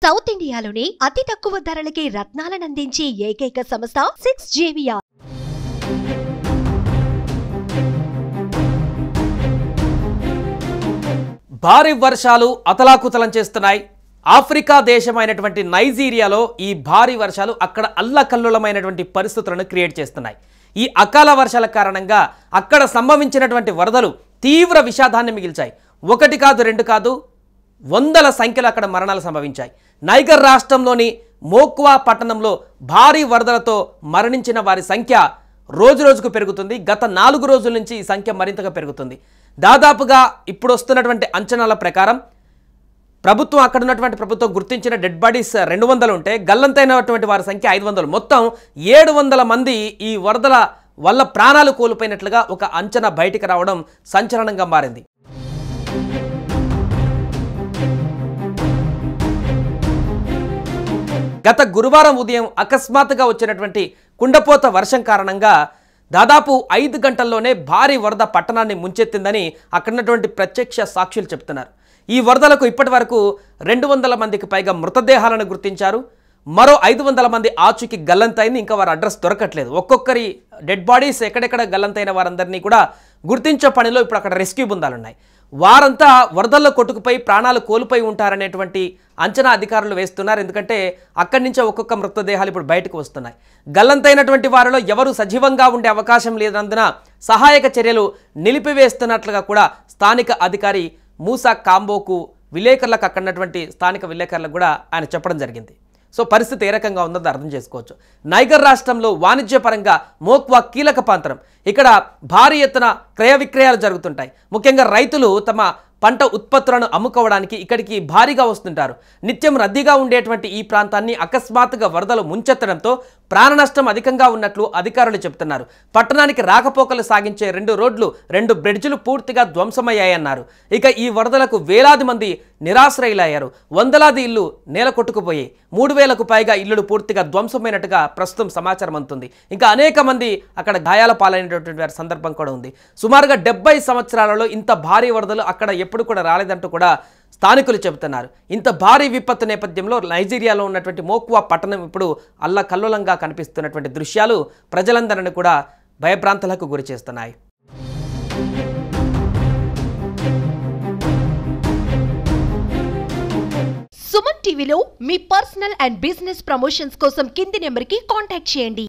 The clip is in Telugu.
సౌత్ ఇండియాలోనే అతి తక్కువ ధరలకి రత్నాలనందించే ఏకైక సంస్థ 6JVR. భారీ వర్షాలు అతలాకుతలం చేస్తున్నాయి. ఆఫ్రికా దేశమైనటువంటి నైజీరియాలో ఈ భారీ వర్షాలు అక్కడ అల్లకల్లోలమైనటువంటి పరిస్థితులను క్రియేట్ చేస్తున్నాయి. ఈ అకాల వర్షాల కారణంగా అక్కడ సంభవించినటువంటి వరదలు తీవ్ర విషాదాన్ని మిగిల్చాయి. ఒకటి కాదు, రెండు కాదు, వందల సంఖ్యలో అక్కడ మరణాలు సంభవించాయి. నైగర్ రాష్ట్రంలోని మోక్వా పట్టణంలో భారీ వరదలతో మరణించిన వారి సంఖ్య రోజురోజుకు పెరుగుతుంది. గత 4 రోజుల నుంచి ఈ సంఖ్య మరింతగా పెరుగుతుంది. దాదాపుగా ఇప్పుడు వస్తున్నటువంటి అంచనాల ప్రకారం ప్రభుత్వం అక్కడ ఉన్నటువంటి ప్రభుత్వం గుర్తించిన డెడ్ బాడీస్ 200 ఉంటే గల్లంతైనటువంటి వారి సంఖ్య 500. మొత్తం 700 మంది ఈ వరదల వల్ల ప్రాణాలు కోల్పోయినట్లుగా ఒక అంచనా బయటికి రావడం సంచలనంగా మారింది. గత గురువారం ఉదయం అకస్మాత్తుగా వచ్చినటువంటి కుండపోత వర్షం కారణంగా దాదాపు 5 గంటల్లోనే భారీ వరద పట్టణాన్ని ముంచెత్తిందని అక్కడున్నటువంటి ప్రత్యక్ష సాక్షులు చెప్తున్నారు. ఈ వరదలకు ఇప్పటి వరకు 200 మందికి పైగా మృతదేహాలను గుర్తించారు. మరో 500 మంది ఆచూకీ గల్లంతైంది. ఇంకా వారి అడ్రస్ దొరకట్లేదు. ఒక్కొక్కరి డెడ్ బాడీస్ ఎక్కడెక్కడ గల్లంతైన వారందరినీ కూడా గుర్తించే పనిలో ఇప్పుడు అక్కడ రెస్క్యూ బృందాలున్నాయి. వారంతా వరదల్లో కొట్టుకుపోయి ప్రాణాలు కోల్పోయి ఉంటారనేటువంటి అంచనా అధికారులు వేస్తున్నారు. ఎందుకంటే అక్కడి నుంచే ఒక్కొక్క మృతదేహాలు ఇప్పుడు బయటకు వస్తున్నాయి. గల్లంతైనటువంటి వారిలో ఎవరు సజీవంగా ఉండే అవకాశం లేనందున సహాయక చర్యలు నిలిపివేస్తున్నట్లుగా కూడా స్థానిక అధికారి మూసా కాంబోకు విలేకరులకు అక్కడున్నటువంటి స్థానిక విలేకరులకు కూడా ఆయన చెప్పడం జరిగింది. సో పరిస్థితి ఏ రకంగా ఉందో అర్థం చేసుకోవచ్చు. నైగర్ రాష్ట్రంలో వాణిజ్యపరంగా మోక్వా కీలక ప్రాంతం. ఇక్కడ భారీ ఎత్తున క్రయ విక్రయాలు జరుగుతుంటాయి. ముఖ్యంగా రైతులు తమ పంట ఉత్పత్తులను అమ్ముకోవడానికి ఇక్కడికి భారీగా వస్తుంటారు. నిత్యం రద్దీగా ఉండేటువంటి ఈ ప్రాంతాన్ని అకస్మాత్తుగా వరదలు ముంచెత్తడంతో ప్రాణ నష్టం అధికంగా ఉన్నట్లు అధికారులు చెబుతున్నారు. పట్టణానికి రాకపోకలు సాగించే 2 రోడ్లు 2 బ్రిడ్జిలు పూర్తిగా ధ్వంసమయ్యాయన్నారు. ఇక ఈ వరదలకు వేలాది మంది నిరాశ్రయులయ్యారు. వందలాది ఇళ్లు నేల కొట్టుకుపోయాయి. 3000కు పైగా ఇళ్లు పూర్తిగా ధ్వంసమైనట్టుగా ప్రస్తుతం సమాచారం అందుతుంది. ఇంకా అనేక మంది అక్కడ గాయాల పాలైనటువంటి వారి సందర్భం కూడా ఉంది. సుమారుగా 70 సంవత్సరాలలో ఇంత భారీ వరదలు అక్కడ ఎప్పుడు కూడా రాలేదంటూ కూడా స్థానికులు చెబుతున్నారు. ఇంత భారీ విపత్తు నేపథ్యంలో నైజీరియాలో ఉన్నటువంటి మోక్వా పట్టణం ఇప్పుడు అల్లకల్లోలంగా కనిపిస్తున్నటువంటి దృశ్యాలు ప్రజలందరినీ కూడా భయభ్రాంతులకు గురి చేస్తున్నాయి. సుమన్ టీవీలో మీ పర్సనల్ అండ్ బిజినెస్ ప్రమోషన్స్ కోసం కింది నెంబర్కి కాంటాక్ట్ చేయండి.